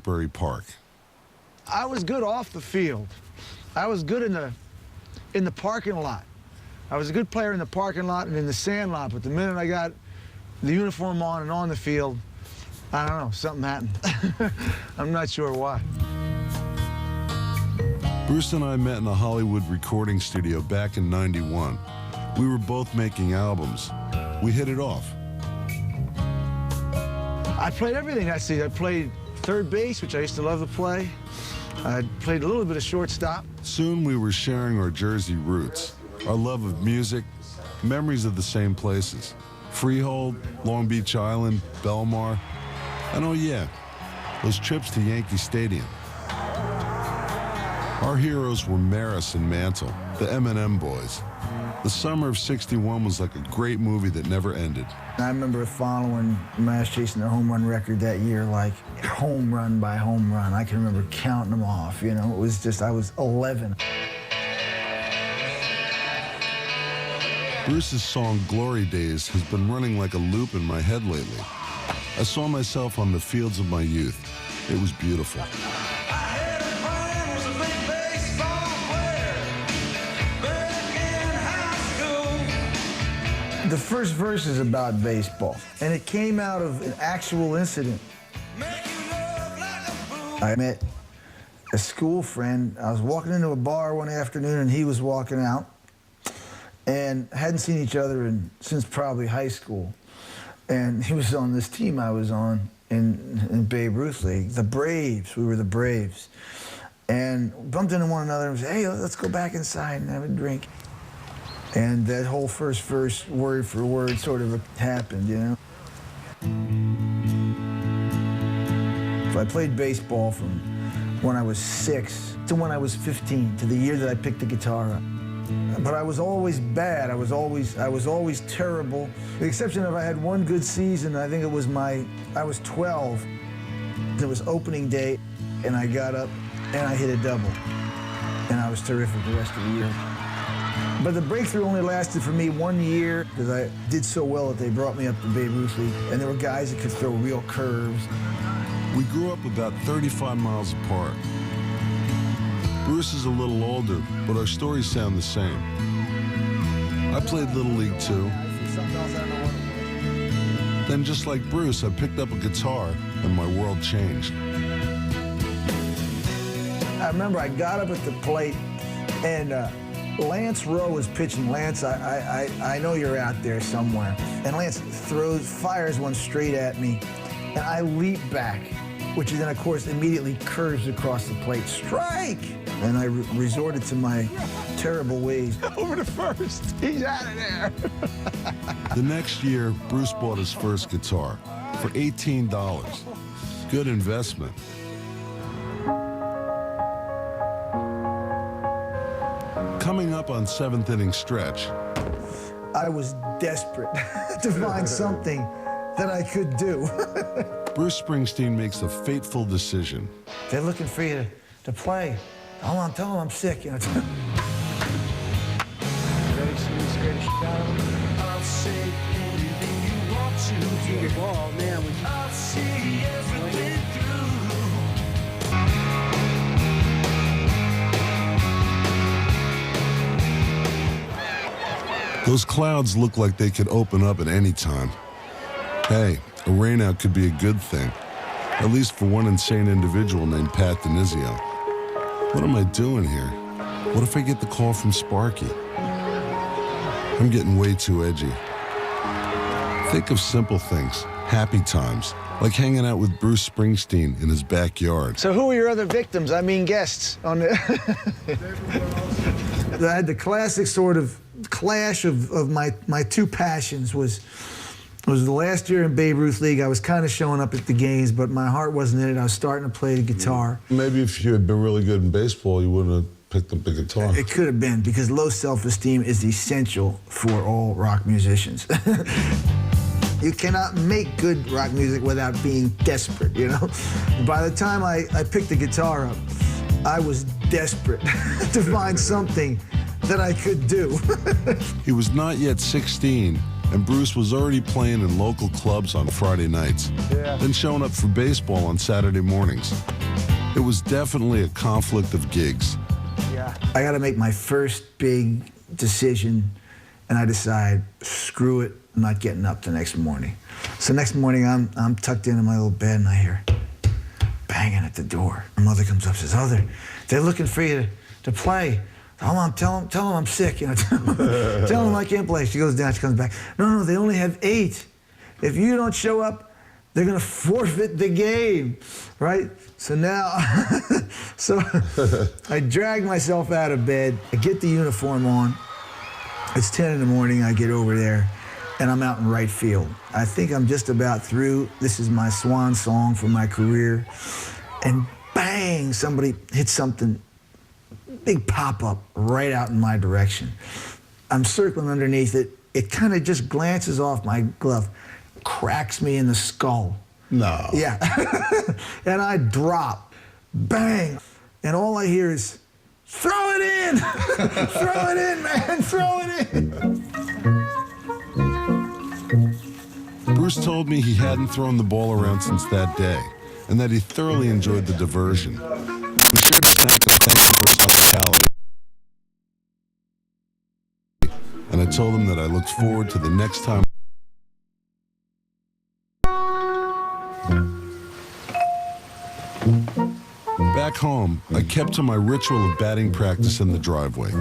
Asbury Park. I was good off the field. I was good in the parking lot. I was a good player in the parking lot and in the sand lot, but the minute I got the uniform on and on the field, I don't know, something happened. I'm not sure why. Bruce and I met in a Hollywood recording studio back in '91. We were both making albums. We hit it off. I played everything that season. I played third base, which I used to love to play. I played a little bit of shortstop. Soon we were sharing our Jersey roots, our love of music, memories of the same places. Freehold, Long Beach Island, Belmar, and oh yeah, those trips to Yankee Stadium. Our heroes were Maris and Mantle, the M&M boys. The summer of '61 was like a great movie that never ended. I remember following Maris chasing their home run record that year, like home run by home run. I can remember counting them off, you know. It was just, I was 11. Bruce's song Glory Days has been running like a loop in my head lately. I saw myself on the fields of my youth. It was beautiful. The first verse is about baseball, and it came out of an actual incident. I met a school friend. I was walking into a bar one afternoon, and he was walking out, and hadn't seen each other since probably high school. And he was on this team I was on in Babe Ruth League, the Braves. We were the Braves. And bumped into one another and said, hey, let's go back inside and have a drink. And that whole first verse, word for word, sort of happened, you know? So I played baseball from when I was 6 to when I was 15, to the year that I picked the guitar up. But I was always bad. I was always terrible. With the exception of I had one good season. I think it was I was 12. It was opening day, and I got up and I hit a double. And I was terrific the rest of the year. But the breakthrough only lasted for me 1 year because I did so well that they brought me up to Babe Ruth League, and there were guys that could throw real curves. We grew up about 35 miles apart. Bruce is a little older, but our stories sound the same. I played Little League too. Then just like Bruce, I picked up a guitar and my world changed. I remember I got up at the plate and Lance Rowe was pitching. Lance, I know you're out there somewhere. And Lance fires one straight at me, and I leap back, which then, of course, immediately curves across the plate. Strike! And I resorted to my terrible ways. Over to first. He's out of there. The next year, Bruce bought his first guitar for $18. Good investment. Coming up on seventh inning stretch, I was desperate to find something that I could do. Bruce Springsteen makes a fateful decision. They're looking for you to play. Hold on, tell them I'm sick. You know. Ready, scared the shit out of them. I'll say anything you want to. Do the ball, man. I'll see everything through. Those clouds look like they could open up at any time. Hey, a rainout could be a good thing, at least for one insane individual named Pat Denizio. What am I doing here? What if I get the call from Sparky? I'm getting way too edgy. Think of simple things, happy times, like hanging out with Bruce Springsteen in his backyard. So who are your other victims? I mean guests on the... I had the classic sort of clash of my two passions was the last year in Babe Ruth League. I was kind of showing up at the games, but my heart wasn't in it. I was starting to play the guitar. Maybe if you had been really good in baseball, you wouldn't have picked up the guitar. It could have been, because low self-esteem is essential for all rock musicians. You cannot make good rock music without being desperate, you know? By the time I picked the guitar up, I was desperate to find something that I could do. He was not yet 16, and Bruce was already playing in local clubs on Friday nights, then showing up for baseball on Saturday mornings. It was definitely a conflict of gigs. I got to make my first big decision, and I decide, screw it, I'm not getting up the next morning. So next morning, I'm tucked into my little bed, and I hear banging at the door. My mother comes up and says, oh, they're looking for you to play. Oh, Mom, tell them I'm sick. You know, tell them I can't play. She goes down, she comes back. No, they only have 8. If you don't show up, they're gonna forfeit the game, right? So now, I drag myself out of bed. I get the uniform on. It's 10 in the morning. I get over there, and I'm out in right field. I think I'm just about through. This is my swan song for my career, and bang! Somebody hits something. Big pop-up right out in my direction. I'm circling underneath it. It kind of just glances off my glove, cracks me in the skull. No. Yeah. And I drop. Bang. And all I hear is, throw it in! Throw it in, man! Throw it in! Bruce told me he hadn't thrown the ball around since that day, and that he thoroughly enjoyed the diversion. We shared a snack of thanks for his hospitality. And I told him that I looked forward to the next time. Back home, I kept to my ritual of batting practice in the driveway.